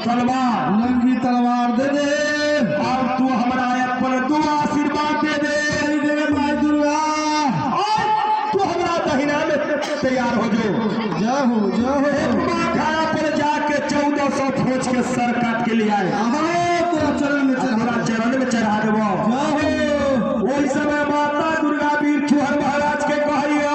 तलवार नंगी तलवार दे दे और तू हमारा अपन तू आशीर्वाद दे दे दे माई दुर्गा। और तू हमारा दहिना में तैयार हो जाओ खाना पर जाके 1400 फौज के सर काट के ले आए तेरा चरण में हमारा चरण में चढ़ा देबो जाओ। वही समय माता दुर्गा वीर चौहान महाराज के कहियो